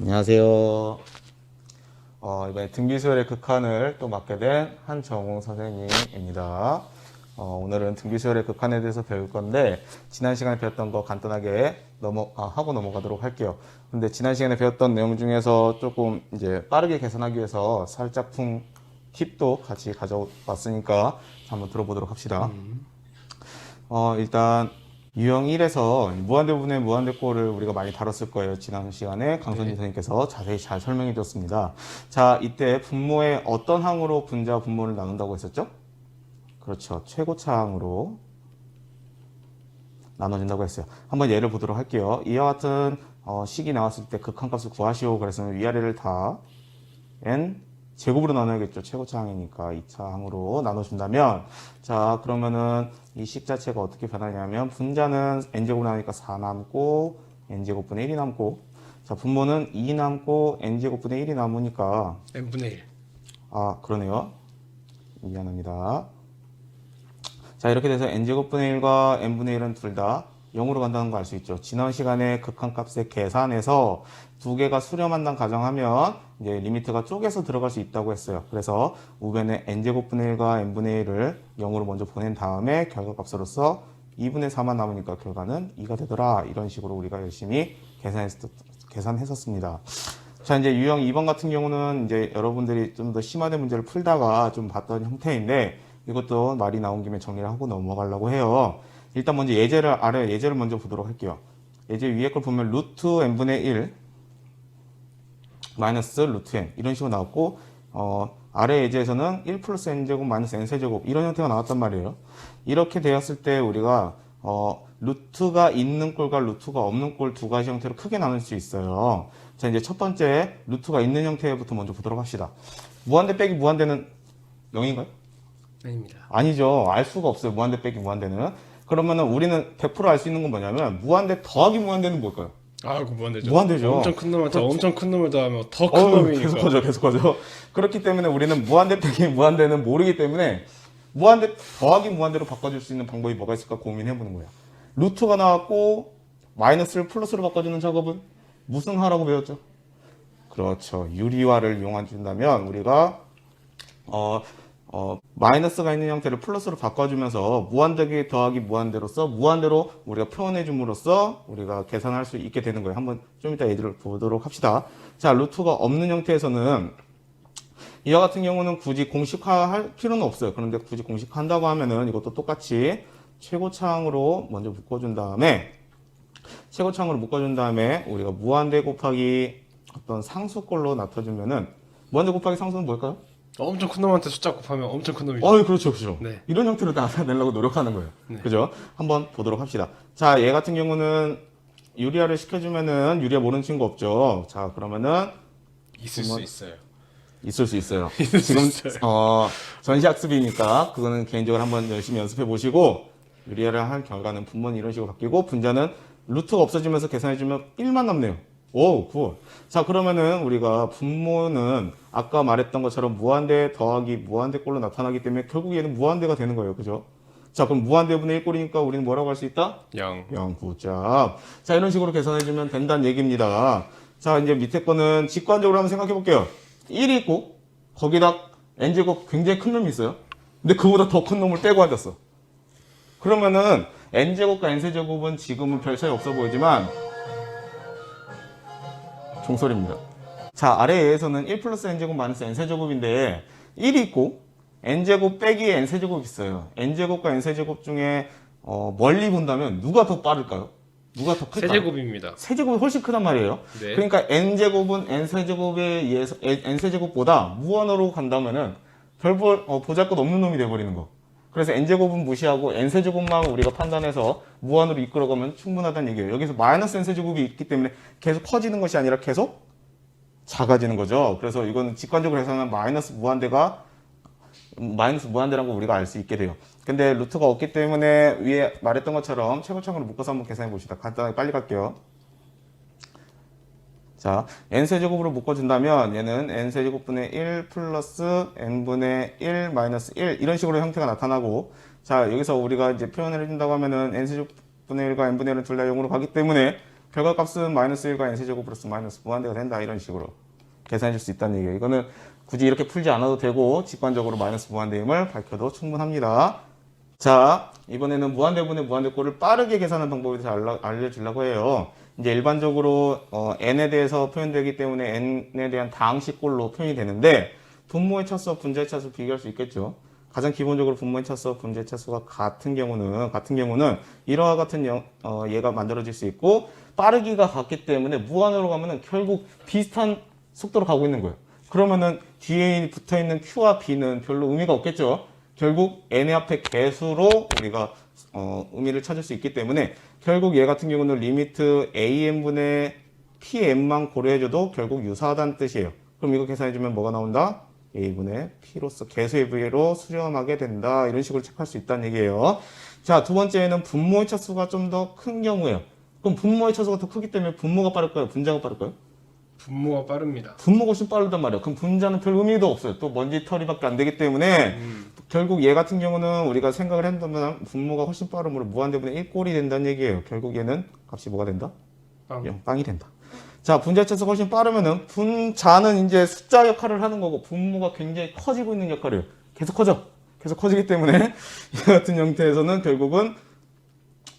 안녕하세요. 이번에 등비수열의 극한을 또 맡게 된 한정웅 선생님입니다. 오늘은 등비수열의 극한에 대해서 배울 건데, 지난 시간에 배웠던 거 간단하게 하고 넘어가도록 할게요. 근데 지난 시간에 배웠던 내용 중에서 조금 이제 빠르게 계산하기 위해서 살짝쿵 팁도 같이 가져왔으니까 한번 들어보도록 합시다. 일단 유형 1에서 무한대분의 무한대꼴을 우리가 많이 다뤘을 거예요. 지난 시간에 강선진 선생님께서 자세히 잘 설명해 줬습니다. 자, 이때 분모의 어떤 항으로 분자 분모를 나눈다고 했었죠? 그렇죠. 최고차항으로 나눠진다고 했어요. 한번 예를 보도록 할게요. 이와 같은 식이 나왔을 때 극한값을 구하시오. 그랬으면 위아래를 다 n 제곱으로 나눠야겠죠. 최고차항이니까 2차항으로 나눠준다면, 자, 그러면은 이 식 자체가 어떻게 변하냐면, 분자는 n제곱으로 나누니까 4 남고 n제곱분의 1이 남고, 자, 분모는 2 남고 n제곱분의 1이 남으니까 n분의 1. 아, 그러네요. 미안합니다. 자, 이렇게 돼서 n제곱분의 1과 n분의 1은 둘 다 0으로 간다는 거 알 수 있죠. 지난 시간에 극한값의 계산에서 두 개가 수렴한다는 가정하면 이제 리미트가 쪼개서 들어갈 수 있다고 했어요. 그래서 우변에 n제곱분의 1과 n분의 1을 0으로 먼저 보낸 다음에 결과값으로서 2분의 4만 남으니까 결과는 2가 되더라. 이런 식으로 우리가 열심히 계산했었습니다. 자, 이제 유형 2번 같은 경우는 이제 여러분들이 좀 더 심화된 문제를 풀다가 좀 봤던 형태인데, 이것도 말이 나온 김에 정리를 하고 넘어가려고 해요. 일단 먼저 예제를 먼저 보도록 할게요. 예제 위에 걸 보면 루트 n분의 1 마이너스 루트 n 이런 식으로 나왔고, 아래 예제에서는 1 플러스 n제곱 마이너스 n세제곱 이런 형태가 나왔단 말이에요. 이렇게 되었을 때 우리가 루트가 있는 꼴과 루트가 없는 꼴 두 가지 형태로 크게 나눌 수 있어요. 자, 이제 첫 번째 루트가 있는 형태부터 먼저 보도록 합시다. 무한대 빼기 무한대는 0인가요? 아닙니다. 아니죠. 알 수가 없어요. 무한대 빼기 무한대는. 그러면은 우리는 100% 알 수 있는 건 뭐냐면, 무한대 더하기 무한대는 뭘까요? 아, 그 무한대죠. 무한대죠. 엄청 큰 놈한테 그렇죠. 엄청 큰 놈을 더하면 더 큰 놈이니까. 계속하죠. 그렇기 때문에 우리는 무한대 빼기 무한대는 모르기 때문에 무한대 더하기 무한대로 바꿔줄 수 있는 방법이 뭐가 있을까 고민해보는 거예요. 루트가 나왔고 마이너스를 플러스로 바꿔주는 작업은 무슨 하라고 배웠죠? 그렇죠. 유리화를 이용해준다면 우리가 마이너스가 있는 형태를 플러스로 바꿔주면서 무한대기 더하기 무한대로서 무한대로 우리가 표현해줌으로써 우리가 계산할 수 있게 되는 거예요. 한번 좀 이따 예를 보도록 합시다. 자, 루트가 없는 형태에서는 이와 같은 경우는 굳이 공식화할 필요는 없어요. 그런데 굳이 공식화한다고 하면은 이것도 똑같이 최고차항으로 먼저 묶어준 다음에 우리가 무한대 곱하기 어떤 상수꼴로 나타주면은, 무한대 곱하기 상수는 뭘까요? 엄청 큰 놈한테 숫자 곱하면 엄청 큰 놈이죠. 그렇죠, 그렇죠. 네. 이런 형태로 나타내려고 노력하는 거예요. 네. 그죠? 한번 보도록 합시다. 자, 얘 같은 경우는 유리화를 시켜주면은 유리화 모르는 친구 없죠. 자, 그러면은 있을 수 있어요. 있을 수 있어요. 있을 수 지금 있어요. 전시학습이니까 그거는 개인적으로 한번 열심히 연습해 보시고, 유리화를 한 결과는 분모는 이런 식으로 바뀌고 분자는 루트가 없어지면서 계산해주면 1만 남네요. 오, 굿. 자, 그러면은 우리가 분모는 아까 말했던 것처럼 무한대 더하기 무한대 꼴로 나타나기 때문에 결국 얘는 무한대가 되는 거예요. 그죠? 자, 그럼 무한대분의 1꼴이니까 우리는 뭐라고 할 수 있다? 0. 0, 굿잡. 자, 이런 식으로 계산해주면 된다는 얘기입니다. 자, 이제 밑에 거는 직관적으로 한번 생각해 볼게요. 1이 있고 거기다 n제곱 굉장히 큰 놈이 있어요. 근데 그보다 더 큰 놈을 빼고 앉았어. 그러면은 n제곱과 n세제곱은 지금은 별 차이 없어 보이지만 종설입니다. 자, 아래에서는 1 플러스 n제곱 마이너스 n세제곱인데 1이 있고 n제곱 빼기 n세제곱이 있어요. n제곱과 n세제곱 중에 멀리 본다면 누가 더 빠를까요? 누가 더 클까요? 세제곱입니다. 세제곱이 훨씬 크단 말이에요. 네. 그러니까 n제곱은 n세제곱에 의해서 n세제곱보다 무한으로 간다면은 보잘것 없는 놈이 돼버리는 거. 그래서 n제곱은 무시하고 n세제곱만 우리가 판단해서 무한으로 이끌어가면 충분하다는 얘기예요. 여기서 마이너스 n세제곱이 있기 때문에 계속 커지는 것이 아니라 계속 작아지는 거죠. 그래서 이거는 직관적으로 해서는 마이너스 무한대라는 거 우리가 알 수 있게 돼요. 근데 루트가 없기 때문에 위에 말했던 것처럼 최고차항으로 묶어서 한번 계산해 봅시다. 간단하게 빨리 갈게요. 자, n세제곱으로 묶어준다면 얘는 n세제곱분의 1 플러스 n분의 1 마이너스 1 이런 식으로 형태가 나타나고, 자, 여기서 우리가 이제 표현을 해준다고 하면은 n세제곱분의 1과 n분의 1은 둘 다 0으로 가기 때문에 결과값은 마이너스 1과 n세제곱 플러스 마이너스 무한대가 된다. 이런 식으로 계산해 줄 수 있다는 얘기예요. 이거는 굳이 이렇게 풀지 않아도 되고 직관적으로 마이너스 무한대임을 밝혀도 충분합니다. 자, 이번에는 무한대분의 무한대꼴을 빠르게 계산하는 방법에 대해서 알려주려고 해요. 이제 일반적으로 n에 대해서 표현되기 때문에 n에 대한 다항식꼴로 표현이 되는데 분모의 차수와 분자의 차수 비교할 수 있겠죠. 가장 기본적으로 분모의 차수와 분자의 차수가 같은 경우는 이러와 같은 얘가 만들어질 수 있고 빠르기가 같기 때문에 무한으로 가면은 결국 비슷한 속도로 가고 있는 거예요. 그러면은 뒤에 붙어있는 q와 b는 별로 의미가 없겠죠. 결국 n의 앞에 개수로 우리가 의미를 찾을 수 있기 때문에 결국 얘 같은 경우는 리미트 an분의 pn만 고려해줘도 결국 유사하다는 뜻이에요. 그럼 이거 계산해주면 뭐가 나온다? a분의 p로서 개수의 비례로 수렴하게 된다. 이런 식으로 체크할 수 있다는 얘기예요. 자, 두 번째는 분모의 차수가 좀 더 큰 경우예요. 그럼 분모의 차수가 더 크기 때문에 분모가 빠를까요? 분자가 빠를까요? 분모가 빠릅니다. 분모가 훨씬 빠르단 말이야. 그럼 분자는 별 의미도 없어요. 또 먼지 털이밖에 안 되기 때문에 결국 얘 같은 경우는 우리가 생각을 한다면 분모가 훨씬 빠르므로 무한대분의 1꼴이 된다는 얘기예요. 결국 얘는 값이 뭐가 된다? 빵이 된다. 자, 분자의 차수가 훨씬 빠르면은 분자는 이제 숫자 역할을 하는 거고 분모가 굉장히 커지고 있는 역할을 해요. 계속 커지기 때문에 이 같은 형태에서는 결국은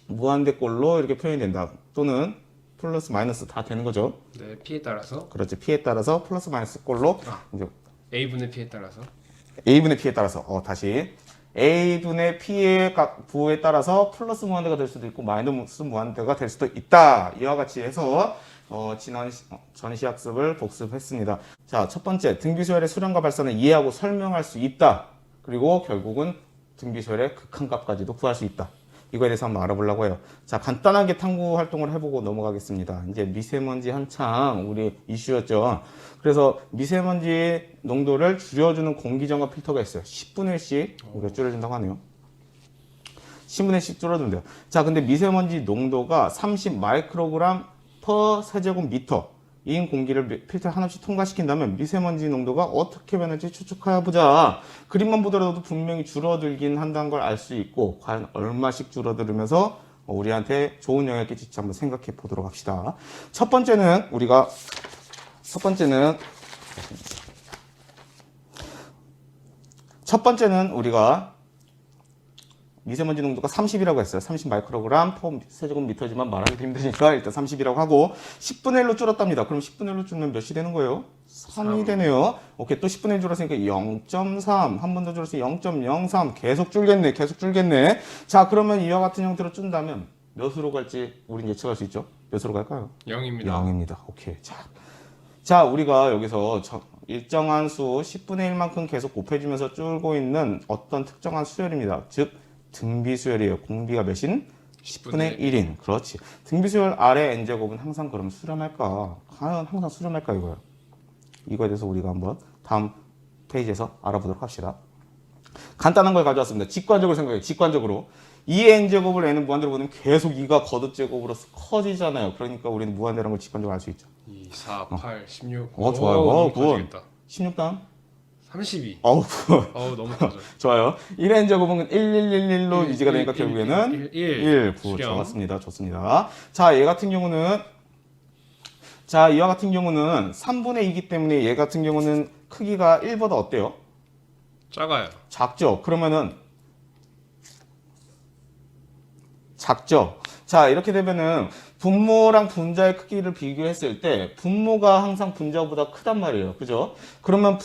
무한대꼴로 이렇게 표현이 된다. 또는 플러스 마이너스 다 되는 거죠. 네, p에 따라서. 그렇지. p에 따라서 플러스 마이너스 꼴로 이제 a분의 p에 따라서. a분의 p에 따라서 다시 a분의 p의 부에 따라서 플러스 무한대가 될 수도 있고 마이너스 무한대가 될 수도 있다. 이와 같이 해서 지난 전시 학습을 복습했습니다. 자, 첫 번째 등비수열의 수렴과 발산을 이해하고 설명할 수 있다. 그리고 결국은 등비수열의 극한값까지도 구할 수 있다. 이거에 대해서 한번 알아보려고 해요. 자, 간단하게 탐구 활동을 해보고 넘어가겠습니다. 이제 미세먼지 한창 우리 이슈였죠. 그래서 미세먼지 농도를 줄여주는 공기정화 필터가 있어요. 10분의 1씩 우리가 줄여준다고 하네요. 10분의 1씩 줄여주면 돼요. 자, 근데 미세먼지 농도가 30 마이크로그램 per 세제곱미터 인 공기를 필터 하나씩 통과시킨다면 미세먼지 농도가 어떻게 변할지 추측해보자. 그림만 보더라도 분명히 줄어들긴 한다는 걸 알 수 있고 과연 얼마씩 줄어들으면서 우리한테 좋은 영향을 끼칠지 한번 생각해 보도록 합시다. 첫 번째는 우리가 미세먼지 농도가 30이라고 했어요. 30 마이크로그램 per 세제곱미터지만 말하기 힘드니까 일단 30이라고 하고 10분의 1로 줄었답니다. 그럼 10분의 1로 줄면 몇이 되는 거예요? 3이 되네요. 오케이, 또 10분의 1 줄었으니까 0.3, 한 번 더 줄었으니까 0.03, 계속 줄겠네. 자, 그러면 이와 같은 형태로 준다면 몇으로 갈지 우린 예측할 수 있죠? 몇으로 갈까요? 0입니다. 0입니다. 오케이. 자, 우리가 여기서 일정한 수 10분의 1만큼 계속 곱해주면서 줄고 있는 어떤 특정한 수열입니다. 즉 등비수열이에요. 공비가 몇인? 10분의 1인. 그렇지. 등비수열 아래 n제곱은 항상 그럼 수렴할까? 과연 항상 수렴할까 이거예요. 이거에 대해서 우리가 한번 다음 페이지에서 알아보도록 합시다. 간단한 걸 가져왔습니다. 직관적으로 생각해요. 직관적으로. 2n제곱을 n은 무한대로 보면 계속 2가 거듭제곱으로서 커지잖아요. 그러니까 우리는 무한대라는 걸 직관적으로 알 수 있죠. 2, 4, 8, 16. 좋아요. 굿. 16 다음. 32. 어우, 너무 커져. 좋아요. 1n제곱은 1111로 유지가 되니까 결국에는 1. 수렴. 좋았습니다. 좋습니다. 자, 얘 같은 경우는 이와 같은 경우는 3분의 2이기 때문에 얘 같은 경우는 크기가 1보다 어때요? 작아요. 작죠. 그러면은 작죠. 자, 이렇게 되면은 분모랑 분자의 크기를 비교했을 때 분모가 항상 분자보다 크단 말이에요. 그죠? 그러면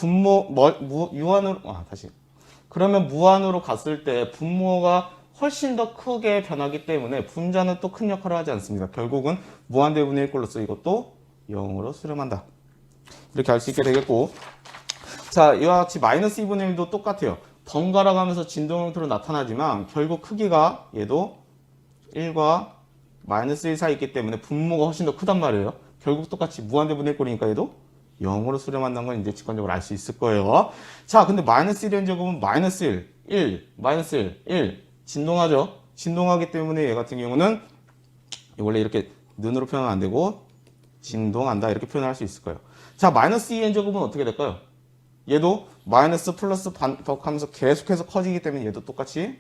그러면 무한으로 갔을 때 분모가 훨씬 더 크게 변하기 때문에 분자는 또 큰 역할을 하지 않습니다. 결국은 무한대분의 1꼴로서 이것도 0으로 수렴한다. 이렇게 알 수 있게 되겠고, 자, 이와 같이 마이너스 2분의 1도 똑같아요. 번갈아 가면서 진동 형태로 나타나지만 결국 크기가 얘도 1과 마이너스 1 사이 있기 때문에 분모가 훨씬 더 크단 말이에요. 결국 똑같이 무한대분의 1꼴이니까 얘도 0으로 수렴한다는 건 이제 직관적으로 알 수 있을 거예요. 자, 근데 마이너스 1의 제곱은 마이너스 1, 마이너스 1, 진동하죠? 진동하기 때문에 얘 같은 경우는 원래 이렇게 는으로 표현은 안 되고 진동한다 이렇게 표현할 수 있을 거예요. 자, 마이너스 2n 제곱은 어떻게 될까요? 얘도 마이너스 플러스 반복하면서 계속해서 커지기 때문에 얘도 똑같이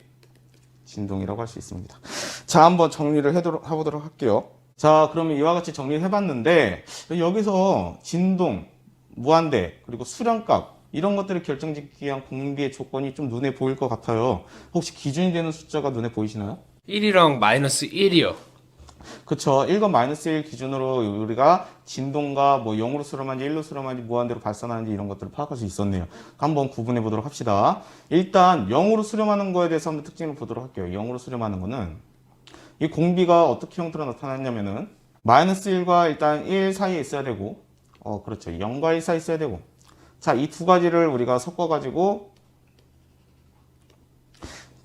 진동이라고 할 수 있습니다. 자, 한번 정리를 해보도록 할게요. 자, 그러면 이와 같이 정리를 해봤는데 여기서 진동, 무한대, 그리고 수렴값 이런 것들을 결정짓기 위한 공비의 조건이 좀 눈에 보일 것 같아요. 혹시 기준이 되는 숫자가 눈에 보이시나요? 1이랑 마이너스 1이요. 그쵸. 1과 마이너스 1 기준으로 우리가 진동과 뭐 0으로 수렴한지 1로 수렴한지 무한대로 발산하는지 이런 것들을 파악할 수 있었네요. 한번 구분해 보도록 합시다. 일단 0으로 수렴하는 거에 대해서 한번 특징을 보도록 할게요. 0으로 수렴하는 거는 이 공비가 어떻게 형태로 나타났냐면은 마이너스 1과 일단 1 사이에 있어야 되고 그렇죠. 0과 1 사이에 있어야 되고 자, 이 두 가지를 우리가 섞어가지고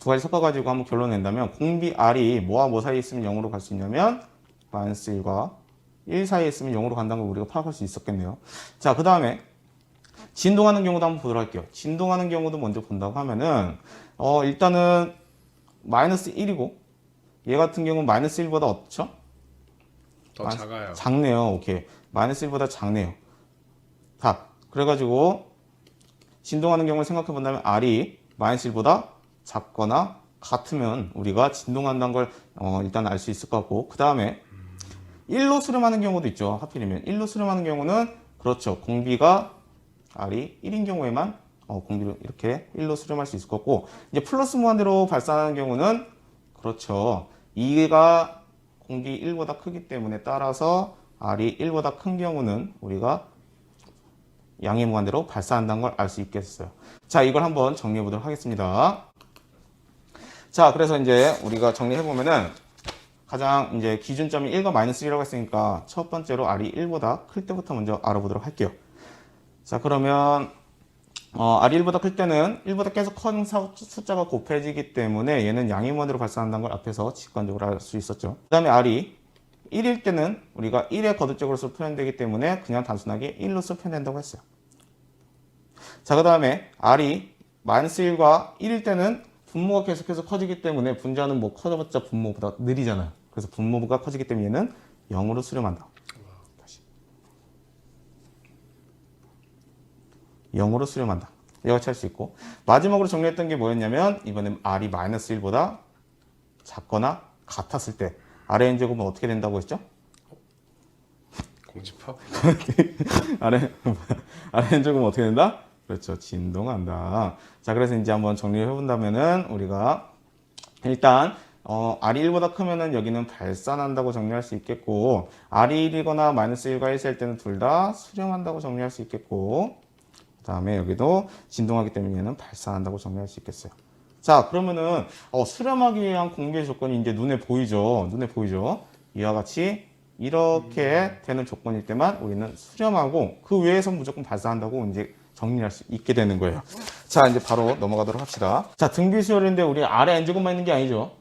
한번 결론 낸다면 공비 R이 뭐와 뭐 사이에 있으면 0으로 갈 수 있냐면 마이너스 1과 1 사이에 있으면 0으로 간다는 걸 우리가 파악할 수 있었겠네요. 자, 그 다음에 진동하는 경우도 한번 보도록 할게요. 진동하는 경우도 먼저 본다고 하면은 일단은 마이너스 1이고 얘 같은 경우는 마이너스 1보다 어떻죠? 더 작아요. 작네요. 오케이. 마이너스 1보다 작네요. 답. 그래가지고 진동하는 경우를 생각해 본다면 R이 마이너스 1보다 작거나 같으면 우리가 진동한다는 걸 일단 알 수 있을 것 같고 그 다음에 1로 수렴하는 경우도 있죠. 하필이면 1로 수렴하는 경우는 그렇죠. 공비가 R이 1인 경우에만 공비를 이렇게 1로 수렴할 수 있을 것 같고 이제 플러스 무한대로 발산하는 경우는 그렇죠. 2가 공비 1보다 크기 때문에 따라서 R이 1보다 큰 경우는 우리가 양의 무한대로 발산한다는 걸 알 수 있겠어요. 자, 이걸 한번 정리해 보도록 하겠습니다. 자, 그래서 이제 우리가 정리해 보면은 가장 이제 기준점이 1과 마이너스 1이라고 했으니까 첫 번째로 R이 1보다 클 때부터 먼저 알아보도록 할게요. 자, 그러면 R이 1보다 클 때는 1보다 계속 큰 숫자가 곱해지기 때문에 얘는 양의 무한대로 발산한다는 걸 앞에서 직관적으로 알 수 있었죠. 그 다음에 R이 1일 때는 우리가 1의 거듭적으로서 표현되기 때문에 그냥 단순하게 1로서 표현된다고 했어요. 자, 그 다음에 R이 마이너스 1과 1일 때는 분모가 계속해서 커지기 때문에 분자는 뭐 커져봤자 분모보다 느리잖아요. 그래서 분모가 커지기 때문에 얘는 0으로 수렴한다. 다시 0으로 수렴한다. 이와 같이 할 수 있고 마지막으로 정리했던 게 뭐였냐면 이번엔 R이 마이너스 1보다 작거나 같았을 때 R의 n제곱은 어떻게 된다고 했죠? 공집합? R의 n제곱은 어떻게 된다? 그렇죠. 진동한다. 자, 그래서 이제 한번 정리를 해본다면은 우리가 일단 R이 1보다 크면은 여기는 발산한다고 정리할 수 있겠고 R이 1이거나 마이너스 1과 1일 때는 둘 다 수렴한다고 정리할 수 있겠고 그 다음에 여기도 진동하기 때문에 얘는 발산한다고 정리할 수 있겠어요. 자, 그러면은 수렴하기 위한 공비의 조건이 이제 눈에 보이죠. 이와 같이 이렇게 되는 조건일 때만 우리는 수렴하고 그 외에서 무조건 발산한다고 이제 정리할 수 있게 되는 거예요. 자, 이제 바로 넘어가도록 합시다. 자, 등비수열인데 우리 R에 n제곱만 있는 게 아니죠.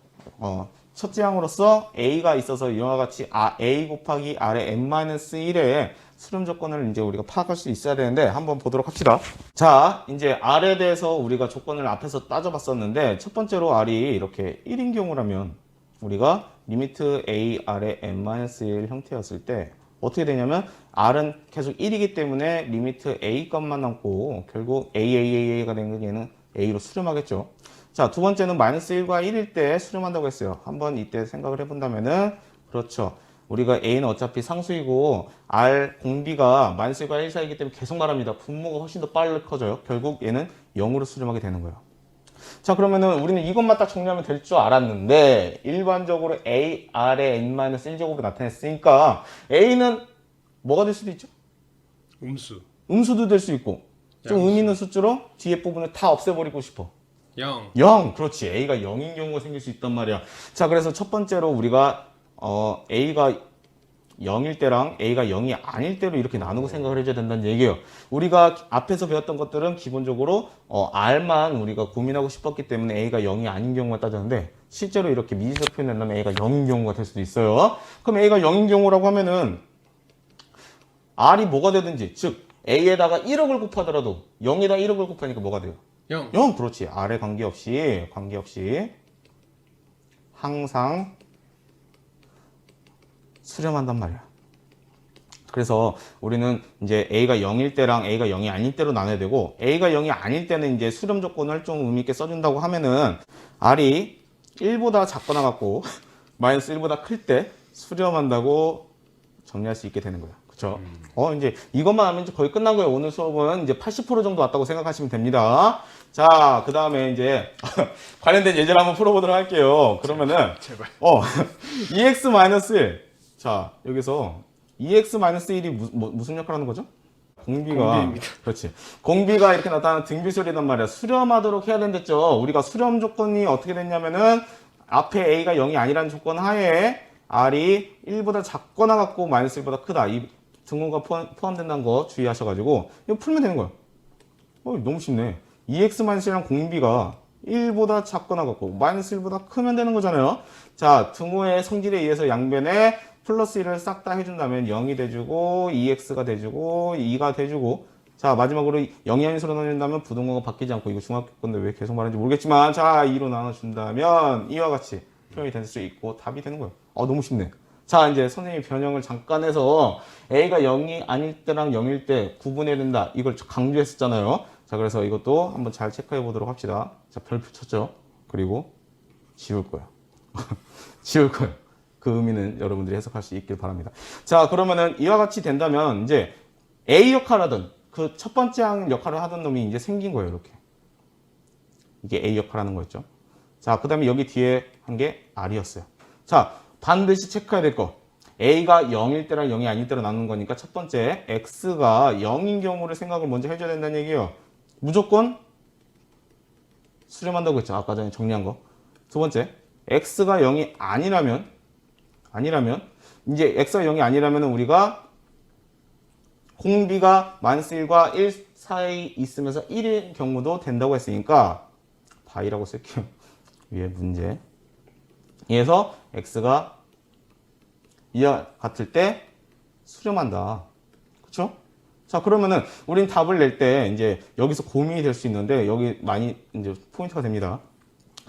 첫째 항으로서 A가 있어서 이와 같이 A 곱하기 R의 n-1의 수렴 조건을 이제 우리가 파악할 수 있어야 되는데 한번 보도록 합시다. 자, 이제 R에 대해서 우리가 조건을 앞에서 따져봤었는데 첫 번째로 R이 이렇게 1인 경우라면 우리가 리미트 A R의 n-1 형태였을 때 어떻게 되냐면 R은 계속 1이기 때문에 리미트 A 값만 남고 결국 AAA가 되는 얘는 A로 수렴하겠죠. 자, 두 번째는 마이너스 1과 1일 때 수렴한다고 했어요. 한번 이때 생각을 해본다면은 그렇죠. 우리가 A는 어차피 상수이고 R 공비가 마이너스 1과 1 사이이기 때문에 계속 말합니다. 분모가 훨씬 더 빨리 커져요. 결국 얘는 0으로 수렴하게 되는 거예요. 자, 그러면은 우리는 이것만 딱 정리하면 될 줄 알았는데 일반적으로 A, R의 n-1제곱으로 나타냈으니까 A는 뭐가 될 수도 있죠? 음수. 음수도 될 수 있고 좀 양수. 의미 있는 수치로 뒤에 부분을 다 없애버리고 싶어. 0. 0. 그렇지. A가 0인 경우가 생길 수 있단 말이야. 자, 그래서 첫 번째로 우리가 A가 0일 때랑 A가 0이 아닐 때로 이렇게 나누고 생각을 해줘야 된다는 얘기예요. 우리가 앞에서 배웠던 것들은 기본적으로 R만 우리가 고민하고 싶었기 때문에 A가 0이 아닌 경우가 따졌는데 실제로 이렇게 미지수 표현된다면 A가 0인 경우가 될 수도 있어요. 그럼 A가 0인 경우라고 하면은 R이 뭐가 되든지 즉 A에다가 1억을 곱하더라도 0에다 1억을 곱하니까 뭐가 돼요? 0. 0. 그렇지. R에 관계없이 항상 수렴한단 말이야. 그래서 우리는 이제 A가 0일 때랑 A가 0이 아닐 때로 나눠야 되고 A가 0이 아닐 때는 이제 수렴 조건을 좀 의미 있게 써준다고 하면은 R이 1보다 작거나 같고 마이너스 1보다 클 때 수렴한다고 정리할 수 있게 되는 거예요. 그쵸? 이제 이것만 하면 이제 거의 끝난 거예요. 오늘 수업은 이제 80% 정도 왔다고 생각하시면 됩니다. 자, 그 다음에 이제 관련된 예제를 한번 풀어보도록 할게요. 그러면은, 제발. EX-1. 자, 여기서 EX-1이 무슨 역할을 하는 거죠? 공비입니다. 그렇지. 공비가 이렇게 나타나는 등비수열이란 말이야. 수렴하도록 해야 된댔죠. 우리가 수렴 조건이 어떻게 됐냐면은 앞에 A가 0이 아니라는 조건 하에 R이 1보다 작거나 같고 마이너스 1보다 크다. 이 등호가 포함된다는 거 주의하셔가지고 이거 풀면 되는 거야. 너무 쉽네. EX-1이랑 공비가 1보다 작거나 같고 마이너스 1보다 크면 되는 거잖아요. 자, 등호의 성질에 의해서 양변에 플러스 1을 싹 다 해준다면 0이 돼주고 2x가 돼주고 2가 돼주고 자 마지막으로 0이 아닌 수로 나눈다면 부등호가 바뀌지 않고 이거 중학교 건데 왜 계속 말하는지 모르겠지만 자 2로 나눠준다면 이와 같이 표현이 될 수 있고 답이 되는 거예요. 너무 쉽네. 자 이제 선생님이 변형을 잠깐 해서 a가 0이 아닐 때랑 0일 때 구분해야 된다 이걸 강조했었잖아요. 자 그래서 이것도 한번 잘 체크해 보도록 합시다. 자 별표 쳤죠. 그리고 지울 거예요. 지울 거예요. 그 의미는 여러분들이 해석할 수 있길 바랍니다. 자, 그러면은 이와 같이 된다면 이제 A 역할을 하던 그 첫 번째 항 역할을 하던 놈이 이제 생긴 거예요. 이렇게. 이게 A 역할을 하는 거였죠. 자, 그 다음에 여기 뒤에 한 게 R이었어요. 자, 반드시 체크해야 될 거. A가 0일 때랑 0이 아닐 때로 나누는 거니까 첫 번째 X가 0인 경우를 생각을 먼저 해줘야 된다는 얘기예요. 무조건 수렴한다고 했죠. 아까 전에 정리한 거. 두 번째, X가 0이 아니라면 이제 x가 0이 아니라면 우리가 공비가 마이너스 1과 1 사이 있으면서 1인 경우도 된다고 했으니까 바이라고 쓸게요. 위에 문제. 이에서 x가 이와 같을 때 수렴한다. 그렇죠? 자, 그러면은 우린 답을 낼 때 이제 여기서 고민이 될 수 있는데 여기 많이 이제 포인트가 됩니다.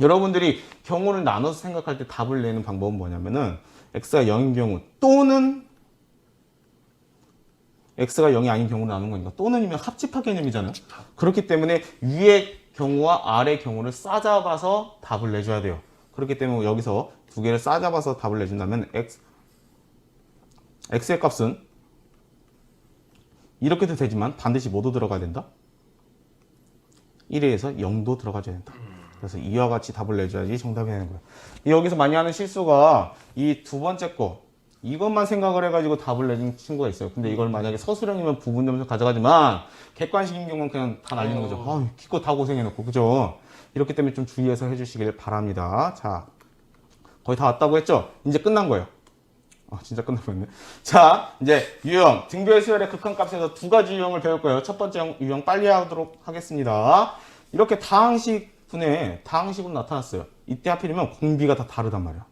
여러분들이 경우를 나눠서 생각할 때 답을 내는 방법은 뭐냐면은 x가 0인 경우 또는 x가 0이 아닌 경우를 나누는 거니까 또는이면 합집합 개념이잖아요. 그렇기 때문에 위의 경우와 아래 경우를 싸잡아서 답을 내줘야 돼요. 그렇기 때문에 여기서 두 개를 싸잡아서 답을 내준다면 x의 값은 이렇게도 되지만 반드시 뭐도 들어가야 된다? 1에서 0도 들어가줘야 된다. 그래서 이와 같이 답을 내줘야지 정답이 되는 거예요. 여기서 많이 하는 실수가 이 두 번째 거 이것만 생각을 해가지고 답을 내준 친구가 있어요. 근데 이걸 만약에 서술형이면 부분 점수 가져가지만 객관식인 경우는 그냥 다 날리는 거죠. 기껏 다 고생해놓고 그죠? 이렇기 때문에 좀 주의해서 해주시길 바랍니다. 자 거의 다 왔다고 했죠? 이제 끝난 거예요. 진짜 끝나버렸네. 자, 이제 유형, 등비의 수열의 극한값에서 두 가지 유형을 배울 거예요. 첫 번째 유형 빨리 하도록 하겠습니다. 이렇게 다항식 분에 다항식으로 나타났어요. 이때 하필이면 공비가 다 다르단 말이야.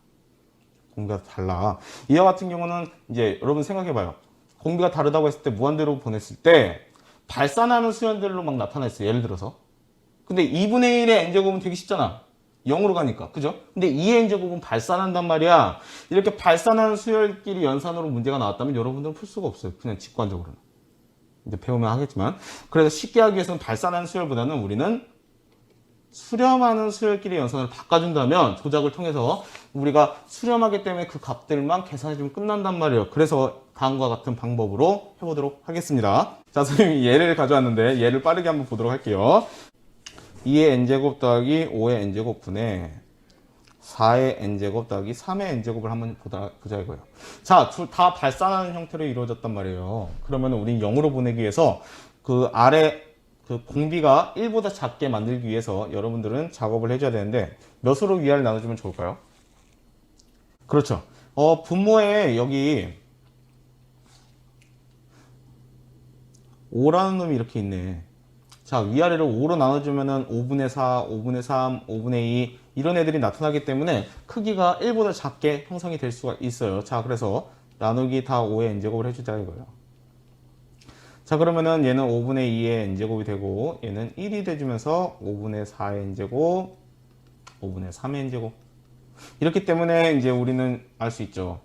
공비가 다 달라. 이와 같은 경우는 이제 여러분 생각해봐요. 공비가 다르다고 했을 때 무한대로 보냈을 때 발산하는 수열들로 막 나타났어요. 예를 들어서. 근데 2분의 1의 n제곱은 되게 쉽잖아. 0으로 가니까. 그죠? 근데 2의 n제곱은 발산한단 말이야. 이렇게 발산하는 수열끼리 연산으로 문제가 나왔다면 여러분들은 풀 수가 없어요. 그냥 직관적으로는. 이제 배우면 하겠지만. 그래서 쉽게 하기 위해서는 발산하는 수열보다는 우리는 수렴하는 수열끼리 연산을 바꿔준다면 조작을 통해서 우리가 수렴하기 때문에 그 값들만 계산해주면 끝난단 말이에요. 그래서 다음과 같은 방법으로 해보도록 하겠습니다. 자, 선생님이 예를 가져왔는데 얘를 빠르게 한번 보도록 할게요. 2의 n제곱 더하기 5의 n제곱 분의 4의 n제곱 더하기 3의 n제곱을 한번 보자 이거예요. 자, 둘 다 발산하는 형태로 이루어졌단 말이에요. 그러면 우린 0으로 보내기 위해서 그 아래 그 공비가 1보다 작게 만들기 위해서 여러분들은 작업을 해줘야 되는데 몇으로 위아래를 나눠주면 좋을까요? 그렇죠. 분모에 여기 5라는 놈이 이렇게 있네. 자, 위아래를 5로 나눠주면은 5분의 4, 5분의 3, 5분의 2 이런 애들이 나타나기 때문에 크기가 1보다 작게 형성이 될 수가 있어요. 자, 그래서 나누기 다 5의 n제곱을 해주자 이거예요. 자, 그러면은 얘는 5분의 2의 n제곱이 되고 얘는 1이 돼주면서 5분의 4의 n제곱, 5분의 3의 n제곱. 이렇기 때문에 이제 우리는 알 수 있죠.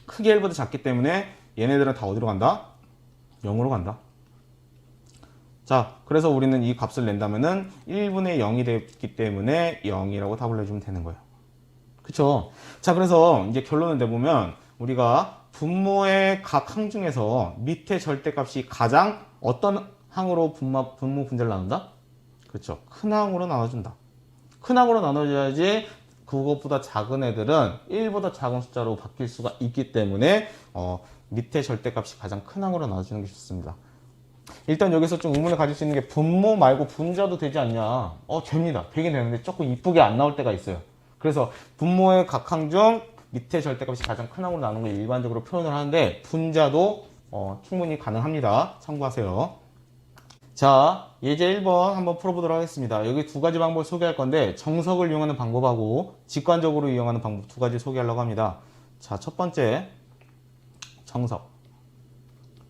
크기 1보다 작기 때문에 얘네들은 다 어디로 간다? 0으로 간다. 자, 그래서 우리는 이 값을 낸다면은 1분의 0이 됐기 때문에 0이라고 답을 내주면 되는 거예요. 그쵸? 자, 그래서 이제 결론을 내보면 우리가 분모의 각 항 중에서 밑에 절대값이 가장 어떤 항으로 분모 분자를 나눈다? 그렇죠. 큰 항으로 나눠준다. 큰 항으로 나눠줘야지 그것보다 작은 애들은 1보다 작은 숫자로 바뀔 수가 있기 때문에 밑에 절대값이 가장 큰 항으로 나눠주는 게 좋습니다. 일단 여기서 좀 의문을 가질 수 있는 게 분모 말고 분자도 되지 않냐? 됩니다. 되긴 되는데 조금 이쁘게 안 나올 때가 있어요. 그래서 분모의 각 항 중 밑에 절대값이 가장 큰 항으로 나누는 걸 일반적으로 표현을 하는데 분자도 충분히 가능합니다. 참고하세요. 자, 예제 1번 한번 풀어보도록 하겠습니다. 여기 두 가지 방법을 소개할 건데 정석을 이용하는 방법하고 직관적으로 이용하는 방법 두 가지 소개하려고 합니다. 자, 첫 번째 정석.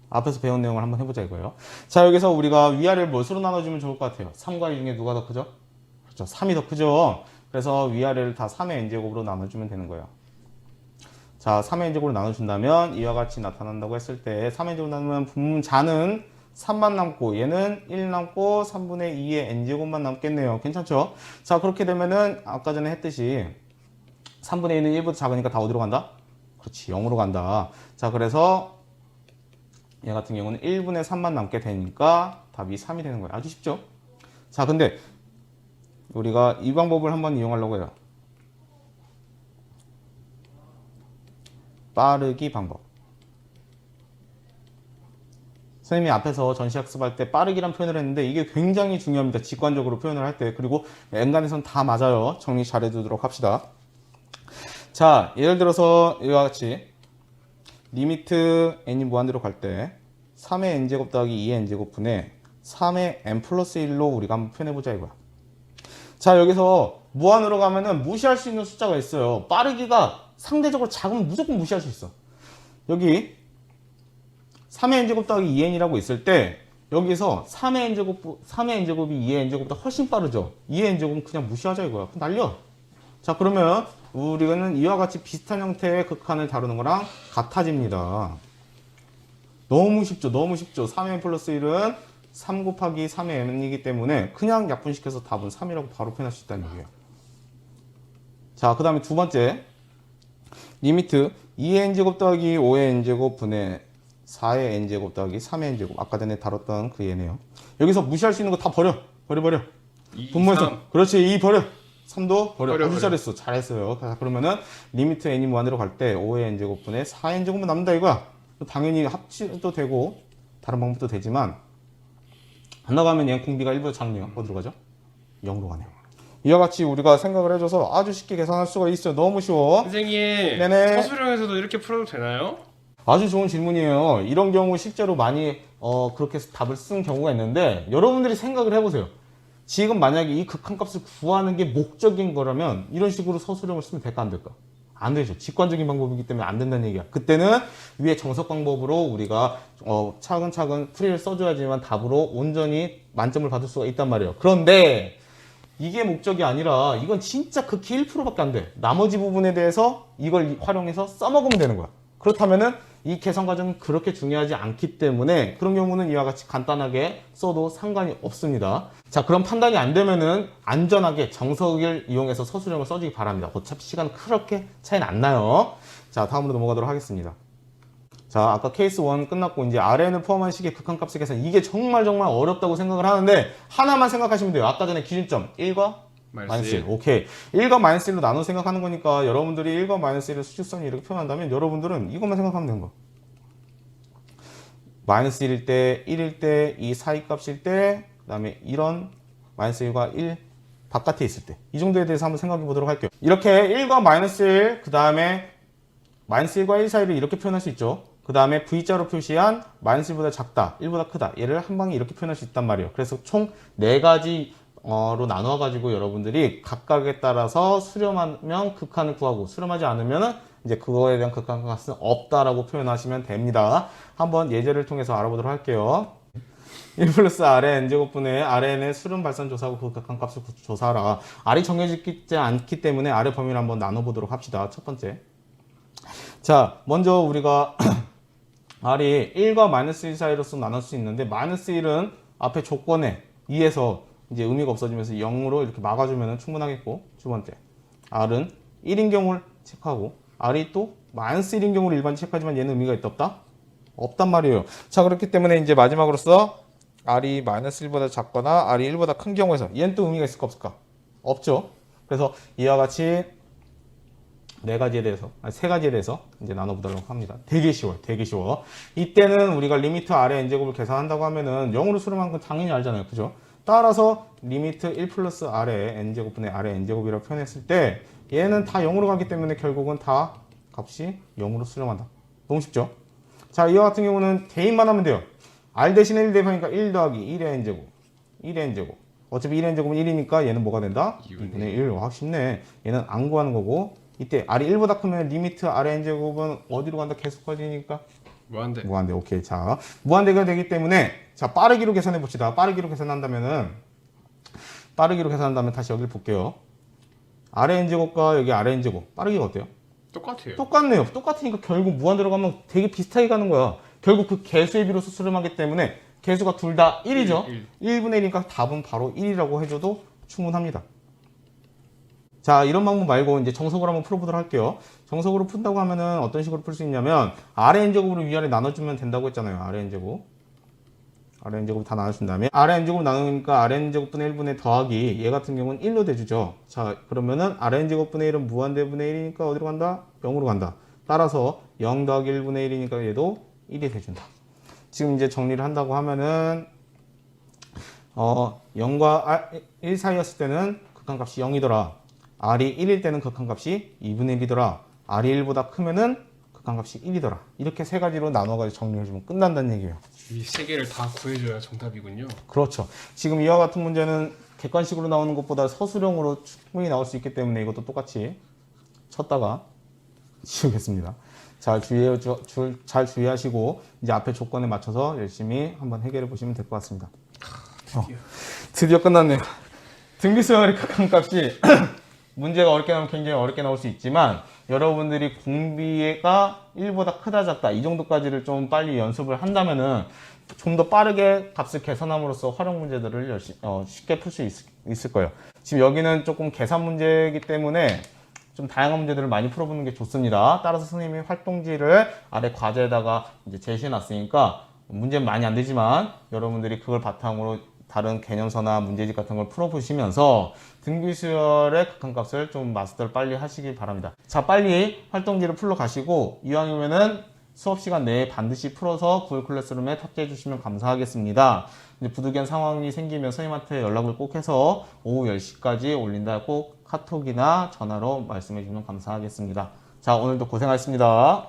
앞에서 배운 내용을 한번 해보자 이거예요. 자, 여기서 우리가 위아래를 무엇으로 나눠주면 좋을 것 같아요? 3과 2 중에 누가 더 크죠? 그렇죠. 3이 더 크죠. 그래서 위아래를 다 3의 n제곱으로 나눠주면 되는 거예요. 자, 3의 n제곱으로 나눠준다면 이와 같이 나타난다고 했을 때 3의 n제곱 나누면 분자는 3만 남고 얘는 1 남고 3분의 2의 n제곱만 남겠네요. 괜찮죠? 자, 그렇게 되면은 아까 전에 했듯이 3분의 2는 1보다 작으니까 다 어디로 간다? 그렇지, 0으로 간다. 자, 그래서 얘 같은 경우는 1분의 3만 남게 되니까 답이 3이 되는 거예요. 아주 쉽죠? 자, 근데 우리가 이 방법을 한번 이용하려고 해요. 빠르기 방법. 선생님이 앞에서 전시학습할 때 빠르기란 표현을 했는데 이게 굉장히 중요합니다. 직관적으로 표현을 할 때. 그리고 엔간에서는 다 맞아요. 정리 잘 해두도록 합시다. 자, 예를 들어서 이와 같이 리미트 n이 무한대로 갈 때 3의 n제곱 더하기 2의 n제곱 분의 3의 n 플러스 1로 우리가 한번 표현해보자 이거야. 자, 여기서 무한으로 가면은 무시할 수 있는 숫자가 있어요. 빠르기가 상대적으로 작으면 무조건 무시할 수 있어. 여기 3의 n제곱 더하기 2n이라고 있을 때 여기서 3의 n제곱이 2의 n제곱보다 훨씬 빠르죠. 2의 n제곱은 그냥 무시하자 이거야. 날려. 자, 그러면 우리는 이와 같이 비슷한 형태의 극한을 다루는 거랑 같아집니다. 너무 쉽죠. 너무 쉽죠. 3n 플러스 1은 3 곱하기 3의 n이기 때문에 그냥 약분시켜서 답은 3이라고 바로 표현할 수 있다는 얘기예요. 자, 그 다음에 두 번째 리미트 2의 n제곱 더하기 5의 n제곱 분의 4의 n제곱 더하기 3의 n제곱 아까 전에 다뤘던 그 얘네요. 여기서 무시할 수 있는 거 다 버려. 버려. 2, 분모에서 3. 그렇지. 2 버려. 3도 버려. 버려. 아주 잘했어. 잘했어요. 자, 그러면은 리미트 n이 무한대로 갈 때 5의 n제곱 분의 4의 n제곱만 남는다 이거야. 당연히 합치도 되고 다른 방법도 되지만 안 나가면 얘는 공비가 1보다 작네요. 어디로 가죠? 0으로 가네요. 이와 같이 우리가 생각을 해줘서 아주 쉽게 계산할 수가 있어요. 너무 쉬워. 선생님, 네네. 서술형에서도 이렇게 풀어도 되나요? 아주 좋은 질문이에요. 이런 경우 실제로 많이 그렇게 답을 쓴 경우가 있는데 여러분들이 생각을 해보세요. 지금 만약에 이 극한값을 구하는 게 목적인 거라면 이런 식으로 서술형을 쓰면 될까 안 될까? 안 되죠. 직관적인 방법이기 때문에 안 된다는 얘기야. 그때는 위에 정석 방법으로 우리가 차근차근 풀이를 써줘야지만 답으로 온전히 만점을 받을 수가 있단 말이에요. 그런데 이게 목적이 아니라 이건 진짜 극히 1%밖에 안 돼. 나머지 부분에 대해서 이걸 활용해서 써먹으면 되는 거야. 그렇다면은 이 계산 과정은 그렇게 중요하지 않기 때문에 그런 경우는 이와 같이 간단하게 써도 상관이 없습니다. 자, 그럼 판단이 안 되면은 안전하게 정석을 이용해서 서술형을 써주기 바랍니다. 어차피 시간 그렇게 차이는 안 나요. 자, 다음으로 넘어가도록 하겠습니다. 자, 아까 케이스 1 끝났고 이제 RN을 포함한 식의 극한값의 계산 이게 정말 어렵다고 생각을 하는데 하나만 생각하시면 돼요. 아까 전에 기준점 1과 마이너스 1. 오케이. 1과 마이너스 1로 나눠 생각하는 거니까 여러분들이 1과 마이너스 1의 수직선이 이렇게 표현한다면 여러분들은 이것만 생각하면 되는 거. 마이너스 1일 때, 1일 때, 이 사이 값일 때, 그 다음에 이런 마이너스 1과 1 바깥에 있을 때. 이 정도에 대해서 한번 생각해 보도록 할게요. 이렇게 1과 마이너스 1, 그 다음에 마이너스 1과 1 사이를 이렇게 표현할 수 있죠. 그 다음에 V자로 표시한 마이너스 1보다 작다, 1보다 크다. 얘를 한 방에 이렇게 표현할 수 있단 말이에요. 그래서 총 4가지로 나눠가지고 여러분들이 각각에 따라서 수렴하면 극한을 구하고 수렴하지 않으면은 이제 그거에 대한 극한값은 없다라고 표현하시면 됩니다. 한번 예제를 통해서 알아보도록 할게요. 1 플러스 Rn n제곱분의 Rn의 수렴 발산 조사하고 그 극한값을 조사하라. R이 정해지지 않기 때문에 R의 범위를 한번 나눠보도록 합시다. 첫 번째. 자, 먼저 우리가 R이 1과 마이너스 1 사이로서 나눌 수 있는데 마이너스 1은 앞에 조건에 2에서 이제 의미가 없어지면서 0으로 이렇게 막아주면 충분하겠고 두 번째 R은 1인 경우를 체크하고 R이 또 마이너스 1인 경우를 일반 체크하지만 얘는 의미가 있다 없다? 없단 말이에요. 자, 그렇기 때문에 이제 마지막으로서 R이 마이너스 1보다 작거나 R이 1보다 큰 경우에서 얘는 또 의미가 있을까 없을까? 없죠. 그래서 이와 같이 네 가지에 대해서, 아니 세 가지에 대해서 이제 나눠보도록 합니다. 되게 쉬워요. 되게 쉬워. 이때는 우리가 리미트 R의 n제곱을 계산한다고 하면은 0으로 수렴한 건 당연히 알잖아요. 그죠? 따라서 리미트 1 플러스 R의 n제곱분의 R의 n제곱이라고 표현했을 때 얘는 다 0으로 가기 때문에 결국은 다 값이 0으로 수렴한다. 너무 쉽죠? 자, 이와 같은 경우는 대입만 하면 돼요. R 대신에 1 대입하니까 1 더하기 1의 n제곱. 1의 n제곱. 어차피 1의 n제곱은 1이니까 얘는 뭐가 된다? 2분의 1. 와, 쉽네. 얘는 안 구하는 거고. 이때 R이 1보다 크면 리미트 R의 n제곱은 어디로 간다? 계속 커지니까? 무한대. 무한대. 오케이. 자, 무한대가 되기 때문에 자, 빠르기로 계산해 봅시다. 빠르기로 계산한다면 다시 여기를 볼게요. R의 n제곱과 여기 R의 n제곱. 빠르기가 어때요? 똑같아요. 똑같네요. 똑같으니까 결국 무한대로 가면 되게 비슷하게 가는 거야. 결국 그 개수의 비로 수렴하기 때문에 개수가 둘 다 1이죠. 1분의 1이니까 답은 바로 1이라고 해줘도 충분합니다. 자, 이런 방법 말고 이제 정석으로 한번 풀어보도록 할게요. 정석으로 푼다고 하면은 어떤 식으로 풀 수 있냐면 R의 n제곱으로 위아래 나눠주면 된다고 했잖아요. R의 n제곱. R의 n제곱 다 나눠준 다음에 R의 n제곱 나누니까 R의 n제곱분의 1분의 더하기 얘 같은 경우는 1로 돼주죠. 자, 그러면은 R의 n제곱분의 1은 무한대분의 1이니까 어디로 간다? 0으로 간다. 따라서 0 더하기 1분의 1이니까 얘도 1이 돼준다. 지금 이제 정리를 한다고 하면은 0과 1 사이였을 때는 극한값이 0이더라. R이 1일 때는 극한값이 2분의 1이더라. R이 1보다 크면은 극한값이 1이더라. 이렇게 세 가지로 나눠가지고 정리해주면 끝난다는 얘기예요. 이 세 개를 다 구해줘야 정답이군요. 그렇죠. 지금 이와 같은 문제는 객관식으로 나오는 것보다 서술형으로 충분히 나올 수 있기 때문에 이것도 똑같이 쳤다가 치우겠습니다. 잘 주의하시고 이제 앞에 조건에 맞춰서 열심히 한번 해결해 보시면 될 것 같습니다. 드디어 끝났네요. 등비수열의 극한값이 문제가 어렵게 나오면 굉장히 어렵게 나올 수 있지만 여러분들이 공비가 1보다 크다 작다 이 정도까지를 좀 빨리 연습을 한다면은 좀 더 빠르게 값을 계산함으로써 활용 문제들을 쉽게 풀 수 있을 거예요. 지금 여기는 조금 계산 문제이기 때문에 좀 다양한 문제들을 많이 풀어보는 게 좋습니다. 따라서 선생님이 활동지를 아래 과제에다가 이제 제시해 놨으니까 문제는 많이 안 되지만 여러분들이 그걸 바탕으로 다른 개념서나 문제집 같은 걸 풀어보시면서 등비수열의 극한값을 좀 마스터를 빨리 하시길 바랍니다. 자, 빨리 활동지를 풀러 가시고 이왕이면은 수업 시간 내에 반드시 풀어서 구글 클래스룸에 탑재해 주시면 감사하겠습니다. 이제 부득이한 상황이 생기면 선생님한테 연락을 꼭 해서 오후 10시까지 올린다 꼭 카톡이나 전화로 말씀해 주시면 감사하겠습니다. 자, 오늘도 고생하셨습니다.